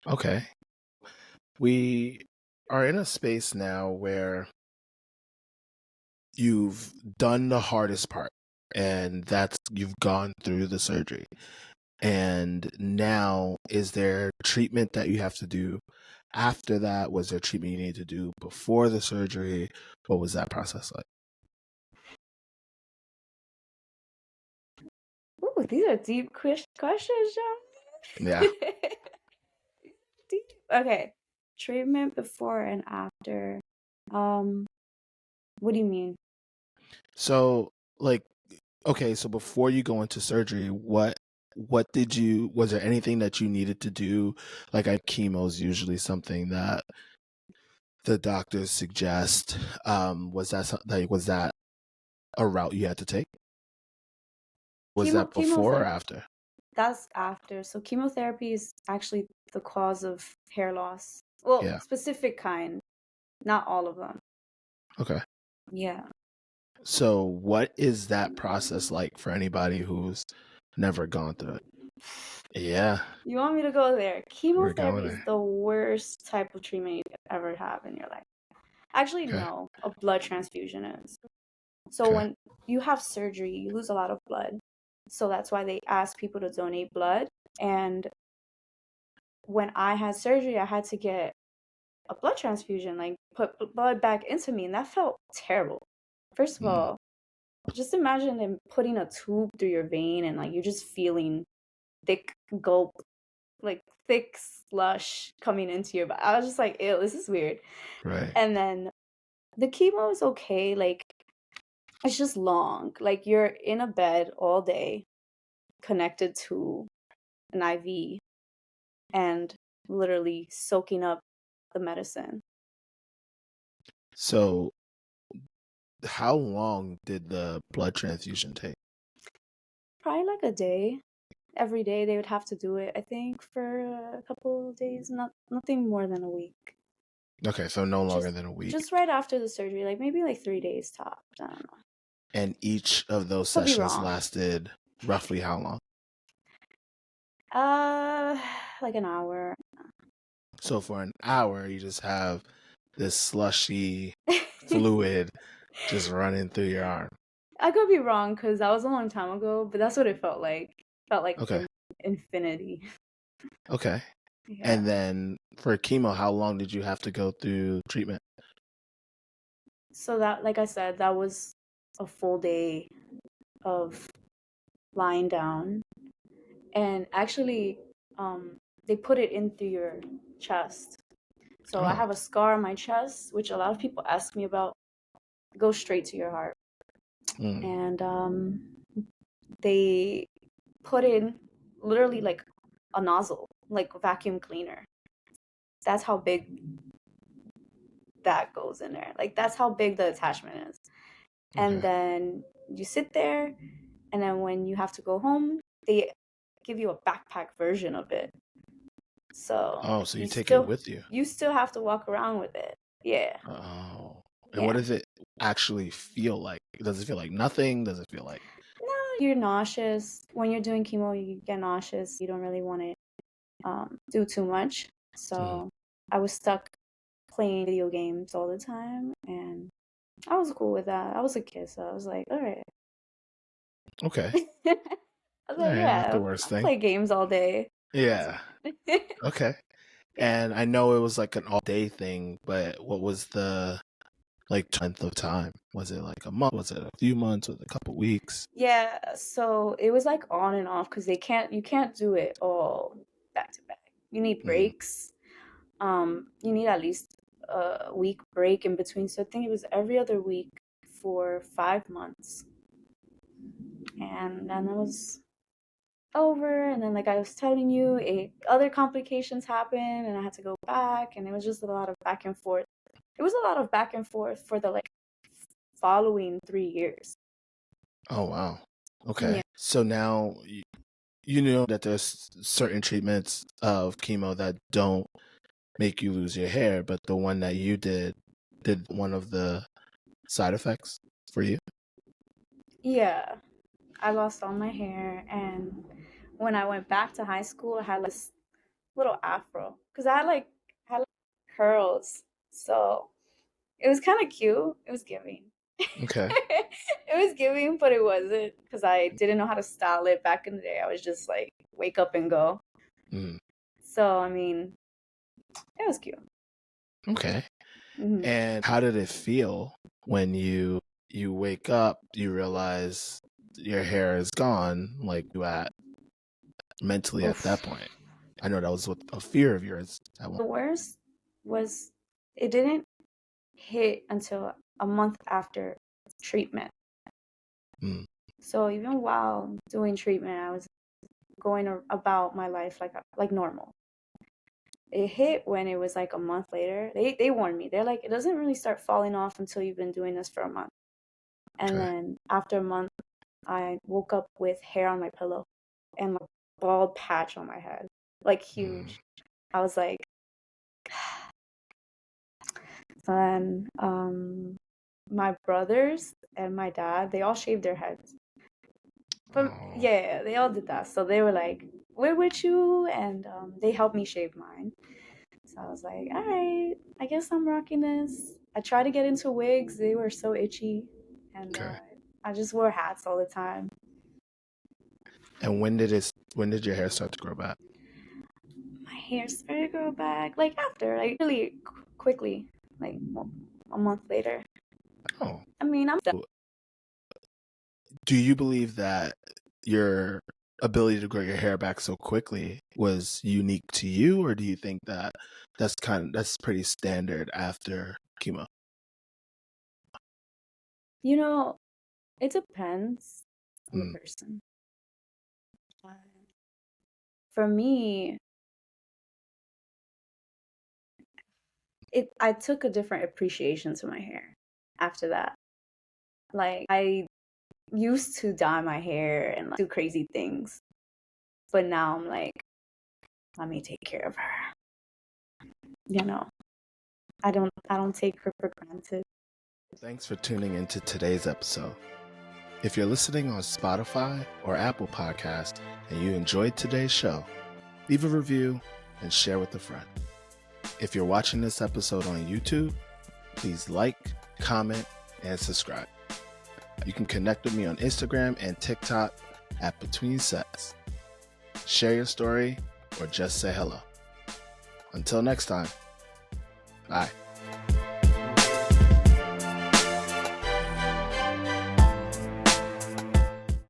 Okay. We are in a space now where you've done the hardest part, and that's you've gone through the surgery. And now, is there treatment that you have to do after that? Was there treatment you need to do before the surgery? What was that process like? Ooh, these are deep questions, Yeah. John. Deep. Okay. Treatment before and after. Um, what do you mean? So, like, okay, so before you go into surgery, what did you was there anything that you needed to do? Like, chemo is usually something that the doctors suggest. Was that a route you had to take? Was that before or Chemotherapy. after? That's after. So chemotherapy is actually the cause of hair loss. Well, Yeah. specific kind, not all of them. Okay. Yeah. So what is that process like for anybody who's never gone through it? Yeah, You want me to go there? we're going Chemotherapy is there. the worst type of treatment you could ever have in your life. Actually, Okay. no, a blood transfusion is. So Okay. when you have surgery, you lose a lot of blood. So that's why they ask people to donate blood. And when I had surgery, I had to get a blood transfusion, like put blood back into me, and that felt terrible. First of Mm, all, just imagine them putting a tube through your vein and like you're just feeling thick gulp, like thick slush coming into your body. I was just like, ew, this is weird. right. And then the chemo is okay, like it's just long. Like you're in a bed all day connected to an IV and literally soaking up the medicine. So how long did the blood transfusion take? Probably like a day. Every day they would have to do it, I think, for a couple of days, nothing more than a week. Okay, so no longer Just than a week. just right after the surgery, like maybe like 3 days tops. I don't know. And each of those Could be sessions wrong. lasted roughly how long? Uh, like an hour. So for an hour, you just have this slushy fluid just running through your arm. I could be wrong because that was a long time ago, but that's what it felt like. Felt like Okay. infinity. Okay. Yeah. And then for chemo, how long did you have to go through treatment? So that, like I said, that was a full day of lying down, and actually, they put it in through your chest. So I Oh. have a scar on my chest, which a lot of people ask me about. It goes straight to your heart, Mm. and they put in literally like a nozzle, like a vacuum cleaner. That's how big that goes in there. Like that's how big the attachment is. And Okay. then you sit there, and then when you have to go home, they give you a backpack version of it. So Oh, so you you take it still with you. you still have to walk around with it. Yeah. Oh. And what Yeah. does it actually feel like? Does it feel like nothing? Does it feel like No, you're nauseous. When you're doing chemo, you get nauseous. You don't really want to do too much. mm, So I was stuck playing video games all the time, and I was cool with that. I was a kid, so I was like, all right. okay. I was All like, right, not the yeah, worst I'll thing. play games all day. Yeah. Okay. Yeah. And I know it was like an all day thing, but what was the like length of time? Was it like a month? Was it a few months? Was it a couple weeks? Yeah, so it was like on and off because you can't do it all back to back. You need Mm. breaks. You need at least a week break in between. So I think it was every other week for 5 months. And then it was over, and then like I was telling you, other complications happened and I had to go back, and it was just a lot of back and forth. It was a lot of back and forth for the like following 3 years. Oh wow. Yeah. Okay. So now you know that there's certain treatments of chemo that don't make you lose your hair, but the one that you did one of the side effects for you? Yeah. I lost all my hair, and when I went back to high school, I had this little afro because I had curls, so it was kind of cute. It was giving. Okay. It was giving, but it wasn't because I didn't know how to style it back in the day. I was just like wake up and go. Mm. So I mean, it was cute. Okay. Hmm. And how did it feel when you wake up, you realize your hair is gone, like you at mentally at that Oof. point? I know that was what a fear of yours at one. The worst was it didn't hit until a month after treatment. Mm. So even while doing treatment, I was going about my life like normal. It hit when it was like a month later. They warned me. They're like, it doesn't really start falling off until you've been doing this for a month. And Okay. then after a month, I woke up with hair on my pillow and a bald patch on my head, like Mm. huge. I was like, so then my brothers and my dad, they all shaved their heads. But Oh, yeah, they all did that. So they were like, we're with you, and they helped me shave mine. So I was like, all right, I guess I'm rocking this. I tried to get into wigs, they were so itchy, and okay. I just wore hats all the time. And when did your hair start to grow back? My hair started to grow back like after, like really quickly, like a month later. Oh. I mean, I'm done. Do you believe that your ability to grow your hair back so quickly was unique to you, or do you think that that's pretty standard after chemo? You know, it depends on the Mm. person. Uh, For me, I took a different appreciation to my hair after that. Like I used to dye my hair and like, do crazy things, but now I'm like, let me take care of her. You know, I don't take her for granted. Thanks for tuning into today's episode. If you're listening on Spotify or Apple Podcast and you enjoyed today's show, leave a review and share with a friend. If you're watching this episode on YouTube, please like, comment, and subscribe. You can connect with me on Instagram and TikTok at Between Sets. Share your story or just say hello. Until next time, bye.